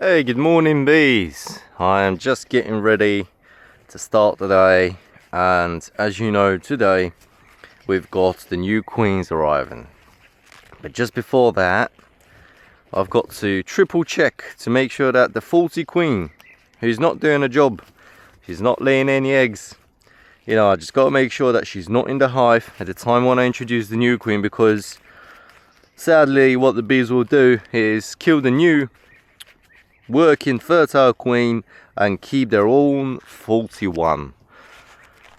Hey, good morning bees. I am just getting ready to start the day, and as you know, today we've got the new queens arriving. But just before that, I've got to triple check to make sure that the faulty queen, who's not doing a job, she's not laying any eggs, I just got to make sure that she's not in the hive at the time when I introduce the new queen, because sadly what the bees will do is kill the new working fertile queen and keep their own faulty one.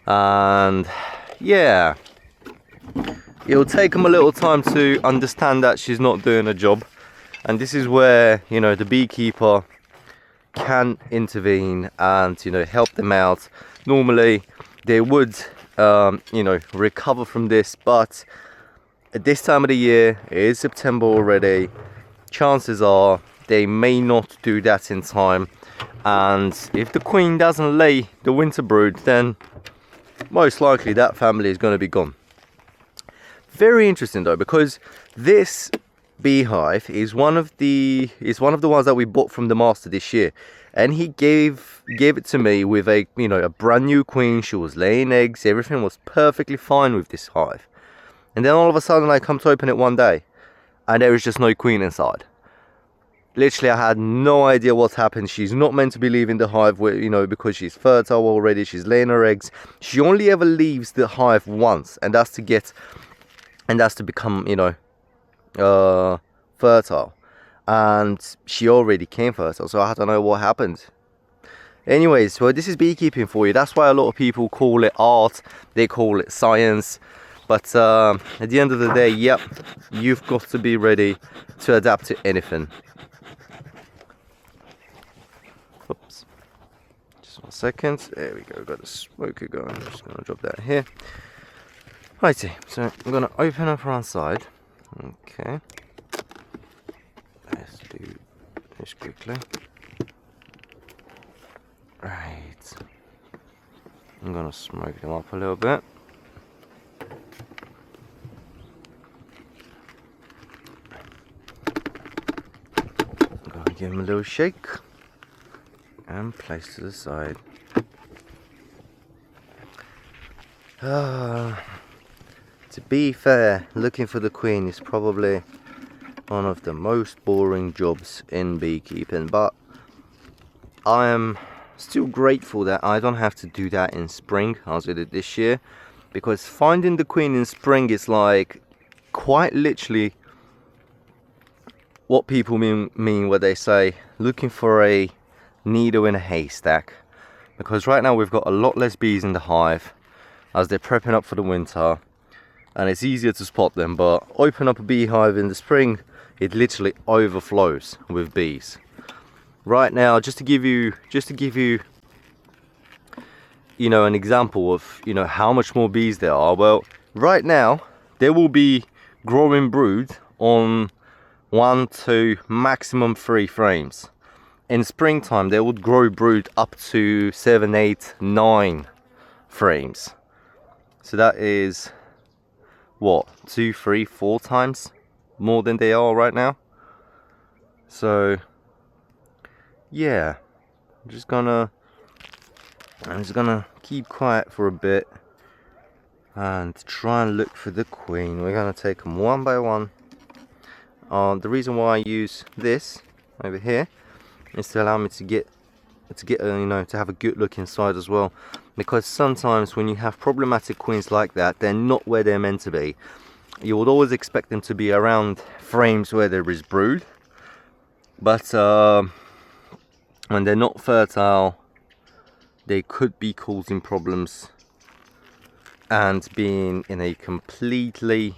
And yeah, it'll take them a little time to understand that she's not doing a job, and this is where the beekeeper can intervene and help them out. Normally they would recover from this, but at this time of the year, it is September already, chances are they may not do that in time, and if the queen doesn't lay the winter brood, then most likely that family is going to be gone. Very interesting though, because this beehive is one of the ones that we bought from the master this year, and he gave it to me with a a brand new queen. She was laying eggs, everything was perfectly fine with this hive, and then all of a sudden I come to open it one day and there is just no queen inside. Literally, I had no idea what's happened. She's not meant to be leaving the hive, because she's fertile already. She's laying her eggs. She only ever leaves the hive once, and that's to become, fertile. And she already came fertile, so I don't know what happened. Anyways, so this is beekeeping for you. That's why a lot of people call it art. They call it science. But at the end of the day, yep, you've got to be ready to adapt to anything. Oops, just 1 second. There we go, got the smoker going. I'm just going to drop that here. Righty, so I'm going to open up around side. Okay, let's do this quickly. Right, I'm going to smoke them up a little bit. Give them a little shake and place to the side. To be fair, looking for the queen is probably one of the most boring jobs in beekeeping, but I am still grateful that I don't have to do that in spring as I did this year, because finding the queen in spring is like quite literally what people mean when they say looking for a needle in a haystack. Because right now we've got a lot less bees in the hive as they're prepping up for the winter, and it's easier to spot them. But open up a beehive in the spring, it literally overflows with bees. Right now, just to give you an example of how much more bees there are, well, right now there will be growing brood on 1 to maximum 3 frames. In springtime they would grow brood up to 7, 8, 9 frames. So that is what, 2, 3, 4 times more than they are right now. So yeah, I'm just gonna keep quiet for a bit and try and look for the queen. We're gonna take them one by one. The reason why I use this over here is to allow me to have a good look inside as well, because sometimes when you have problematic queens like that, they're not where they're meant to be. You would always expect them to be around frames where there is brood, but when they're not fertile, they could be causing problems and being in a completely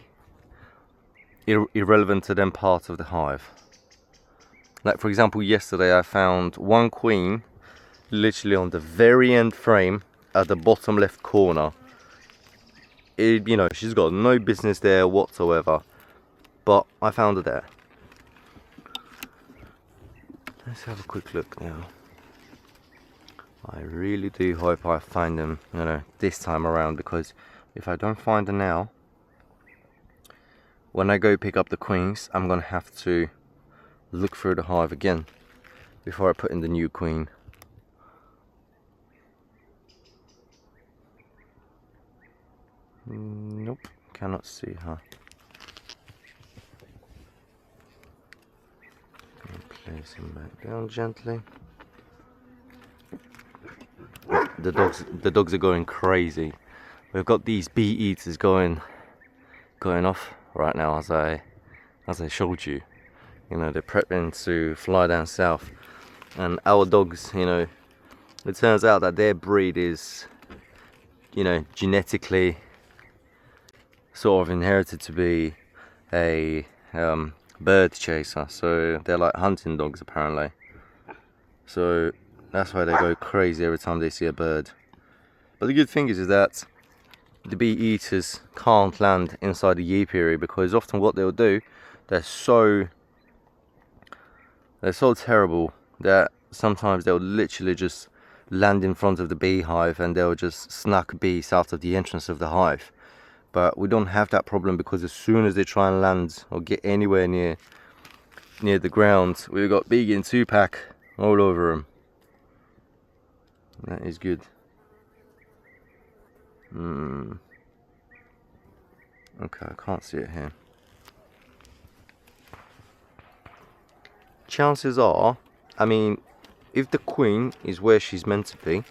irrelevant to them part of the hive. Like for example, yesterday I found one queen literally on the very end frame at the bottom left corner. She's got no business there whatsoever, but I found her there. Let's have a quick look now. I really do hope I find them this time around, because if I don't find her now, when I go pick up the queens, I'm gonna have to look through the hive again. before I put in the new queen. Nope, cannot see her. Place him back down gently. The dogs are going crazy. We've got these bee eaters going off right now as I showed you. You know, they're prepping to fly down south, and our dogs, you know, it turns out that their breed is, you know, genetically sort of inherited to be a bird chaser, so they're like hunting dogs apparently. So that's why they go crazy every time they see a bird. But the good thing is that the bee eaters can't land inside the apiary, because often what they'll do, they're so terrible that sometimes they'll literally just land in front of the beehive and they'll just snuck bees out of the entrance of the hive. But we don't have that problem, because as soon as they try and land or get anywhere near the ground, we've got bee in 2-pack all over them. That is good. Okay, I can't see it here. Chances are, I mean, if the queen is where she's meant to be,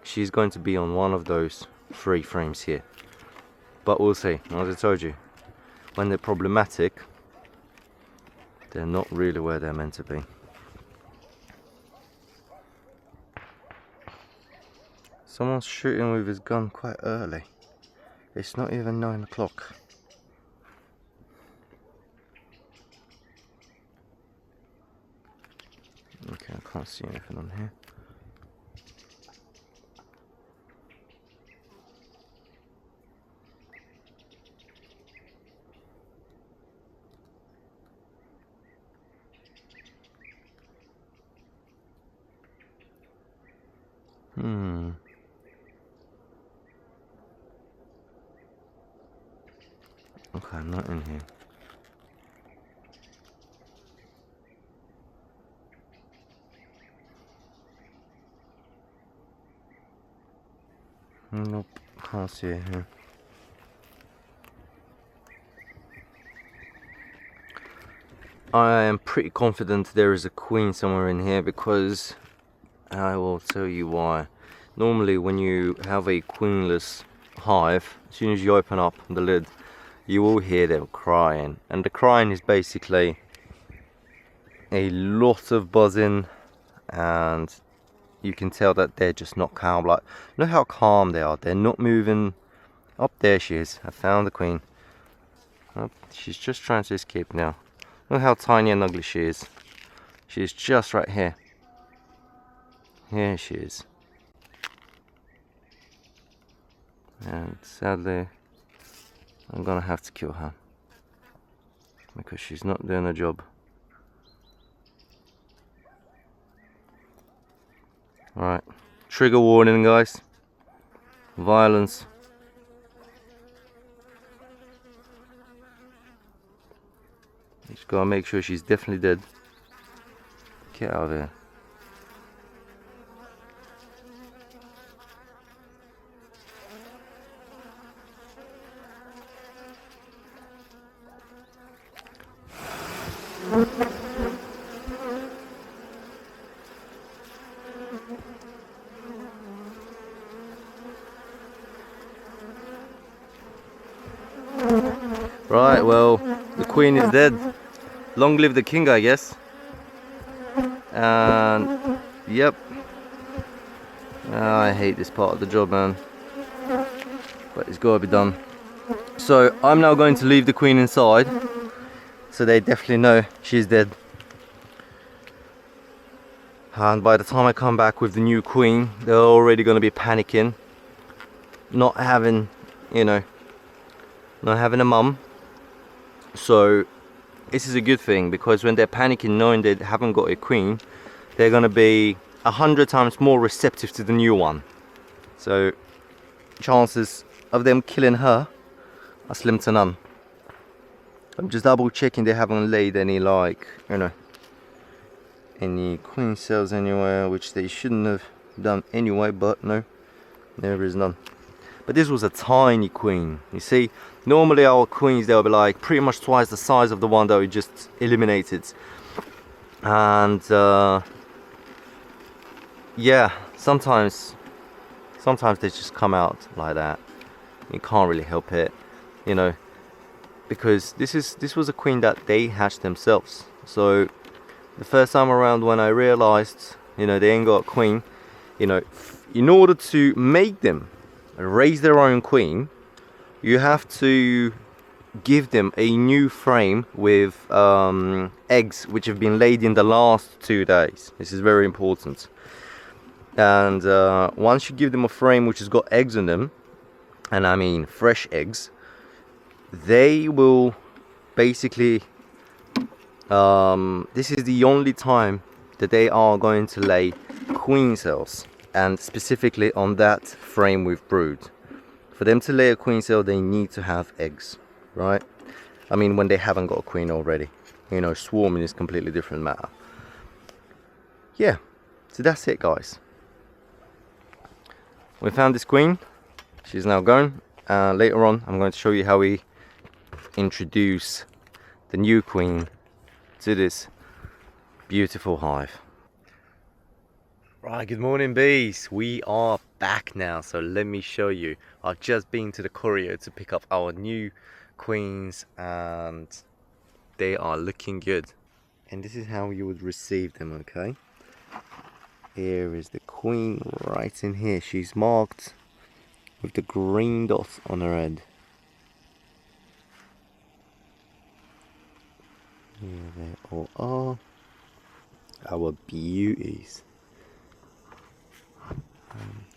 she's going to be on one of those 3 frames here. But we'll see. As I told you, when they're problematic, they're not really where they're meant to be. Someone's shooting with his gun quite early. It's not even 9 o'clock. Okay, I can't see anything on here. Okay, not in here. Nope, can't see it here. I am pretty confident there is a queen somewhere in here, because I will tell you why. Normally when you have a queenless hive, as soon as you open up the lid, you will hear them crying, and the crying is basically a lot of buzzing, and you can tell that they're just not calm. Like, look how calm they are. They're not moving. Up there she is. I found the queen. Oh, she's just trying to escape now. Look how tiny and ugly she is. She's just right here. Here she is. And sadly, I'm gonna have to kill her, because she's not doing her job. Alright, trigger warning guys. Violence. Just gotta make sure she's definitely dead. Get out of here. Right, well, the queen is dead. Long live the king, I guess. And yep, I hate this part of the job, man, but it's got to be done. So I'm now going to leave the queen inside, so they definitely know she's dead. And by the time I come back with the new queen, they're already going to be panicking, not having, you know, not having a mum. So this is a good thing, because when they're panicking knowing they haven't got a queen, they're going to be 100 times more receptive to the new one. So chances of them killing her are slim to none. I'm just double checking they haven't laid any, like, you know, any queen cells anywhere, which they shouldn't have done anyway, but no, there is none. But this was a tiny queen. You see, normally our queens, they'll be like pretty much twice the size of the one that we just eliminated. And yeah, sometimes they just come out like that. You can't really help it, you know, because this was a queen that they hatched themselves. So the first time around when I realized, you know, they ain't got a queen, you know, in order to make them raise their own queen, you have to give them a new frame with eggs which have been laid in the last 2 days. This is very important. And once you give them a frame which has got eggs in them, and I mean fresh eggs, they will basically this is the only time that they are going to lay queen cells, and specifically on that frame we've brewed. For them to lay a queen cell, they need to have eggs, right? I mean, when they haven't got a queen already, you know, swarming is completely different matter. Yeah, so that's it, guys. We found this queen. She's now gone. Later on, I'm going to show you how we introduce the new queen to this beautiful hive. Right, good morning, bees. We are back now, so let me show you. I've just been to the courier to pick up our new queens, and they are looking good. And this is how you would receive them, okay? Here is the queen right in here. She's marked with the green dot on her head. Here they all are, our beauties.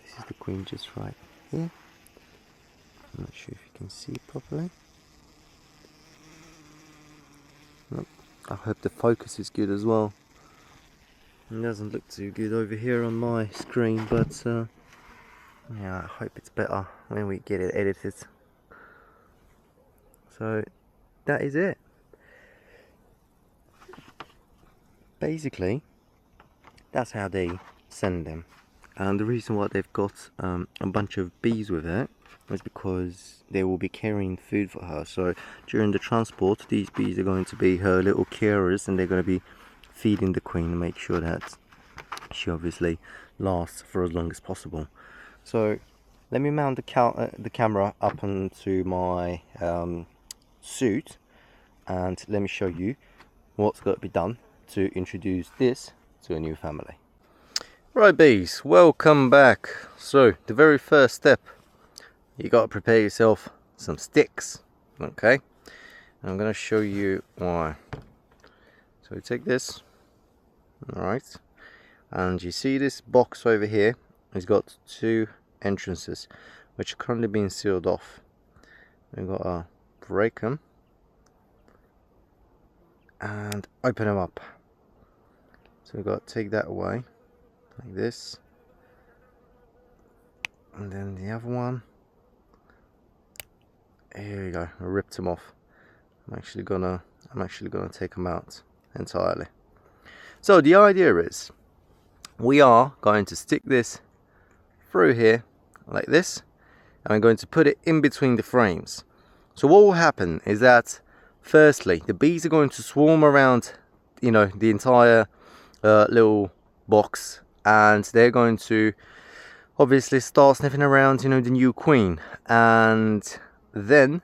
This is the queen just right here. I'm not sure if you can see it properly. Nope. I hope the focus is good as well. It doesn't look too good over here on my screen, but yeah, I hope it's better when we get it edited. So that is it. Basically, that's how they send them. And the reason why they've got a bunch of bees with it is because they will be carrying food for her. So during the transport, these bees are going to be her little carers, and they're going to be feeding the queen and make sure that she obviously lasts for as long as possible. So let me mount the camera up onto my suit, and let me show you what's got to be done to introduce this to a new family. Right, bees, welcome back. So the very first step, you got to prepare yourself some sticks, okay? I'm going to show you why. So we take this, all right, and you see this box over here, it's got 2 entrances which are currently being sealed off. We've got to break them and open them up. So we've got to take that away like this, and then the other one, here we go. I ripped them off. I'm actually gonna take them out entirely. So the idea is, we are going to stick this through here like this, and we're going to put it in between the frames. So what will happen is that, firstly, the bees are going to swarm around, you know, the entire little box, and they're going to obviously start sniffing around, you know, the new queen, and then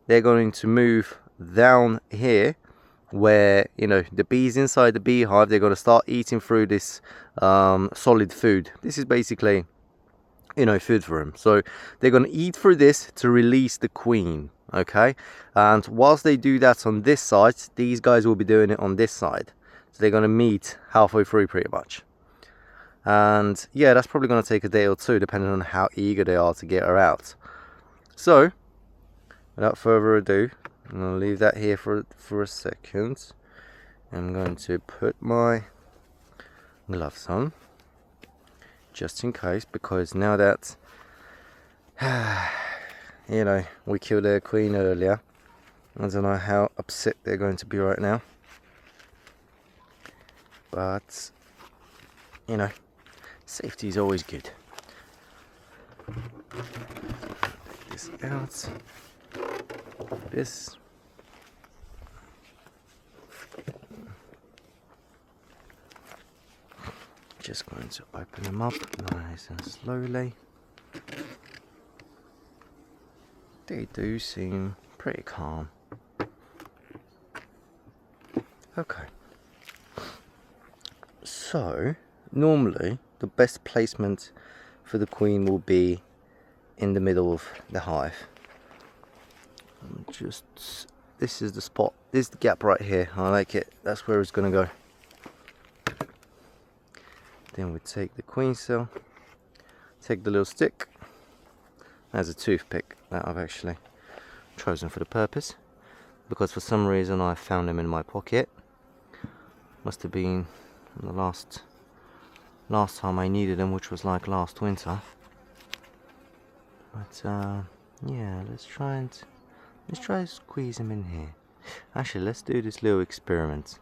they're going to move down here where, you know, the bees inside the beehive, they're going to start eating through this solid food. This is basically, you know, food for them. So they're going to eat through this to release the queen, okay? And whilst they do that on this side, these guys will be doing it on this side. So they're going to meet halfway through pretty much. And yeah, that's probably going to take a day or two, depending on how eager they are to get her out. So without further ado, I'm going to leave that here for a second. I'm going to put my gloves on, just in case, because now that you know, we killed their queen earlier, I don't know how upset they're going to be right now. but you know, safety is always good. Take this out. This. Just going to open them up nice and slowly. They do seem pretty calm. Okay. So, normally the best placement for the queen will be in the middle of the hive. This is the spot, this is the gap right here. I like it, that's where it's gonna go. Then we take the queen cell, take the little stick, as a toothpick that I've actually chosen for the purpose, because for some reason I found them in my pocket. Must have been the last time I needed them, which was like last winter. But yeah, let's try to squeeze them in here. Actually, let's do this little experiment.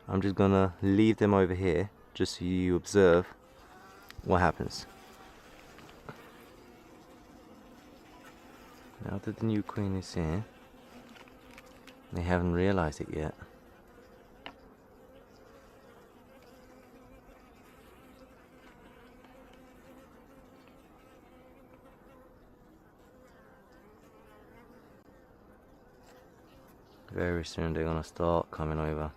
I'm just gonna leave them over here just so you observe what happens. Now that the new queen is here, they haven't realized it yet. Very soon they're gonna start coming over.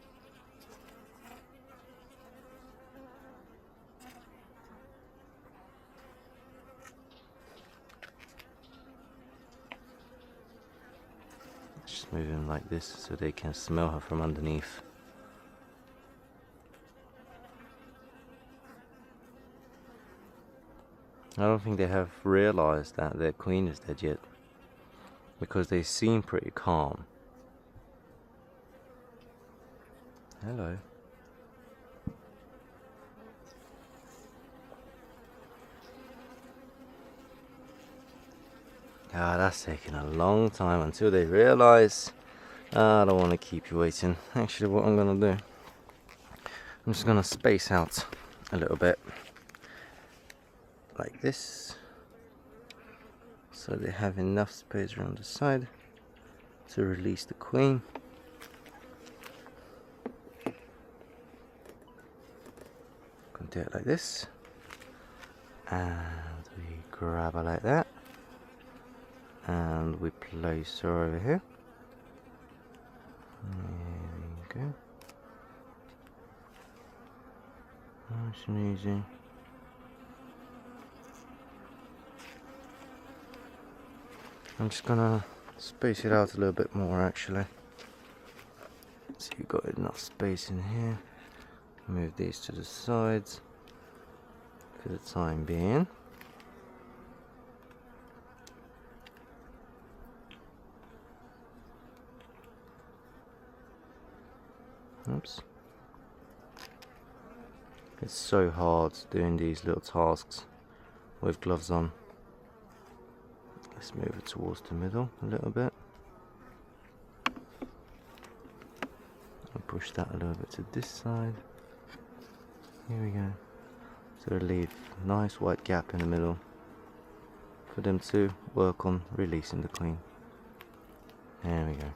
Just move them like this so they can smell her from underneath. I don't think they have realized that their queen is dead yet, because they seem pretty calm. Hello. Ah, that's taking a long time until they realize. I don't want to keep you waiting. Actually, what I'm gonna do, I'm just gonna space out a little bit like this, so they have enough space around the side to release the queen. Gonna do it like this, and we grab her like that, and we place her over here. There we go. Nice and easy. I'm just gonna space it out a little bit more actually. So you've got enough space in here. Move these to the sides for the time being. Oops. It's so hard doing these little tasks with gloves on. Let's move it towards the middle a little bit. I'll push that a little bit to this side. Here we go. So leave a nice white gap in the middle for them to work on releasing the queen. There we go.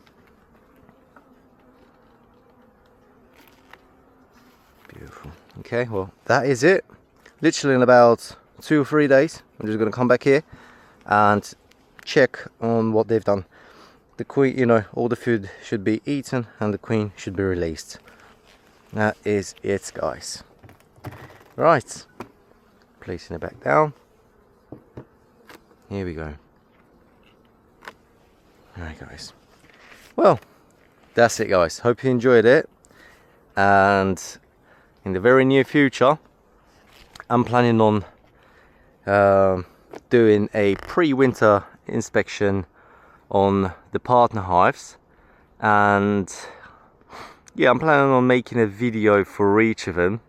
Beautiful. Okay, well that is it. Literally in about 2 or 3 days, I'm just going to come back here and check on what they've done. The queen, you know, all the food should be eaten and the queen should be released. That is it, guys. Right, placing it back down. Here we go. Alright guys, well that's it guys, hope you enjoyed it, and in the very near future I'm planning on doing a pre-winter inspection on the partner hives, and yeah, I'm planning on making a video for each of them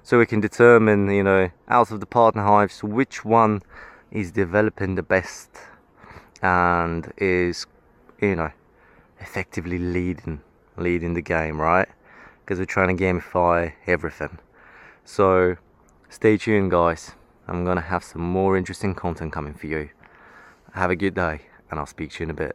so we can determine, you know, out of the partner hives which one is developing the best and is, you know, effectively leading the game, right? because we're trying to gamify everything. So stay tuned, guys. I'm gonna have some more interesting content coming for you. Have a good day, and I'll speak to you in a bit.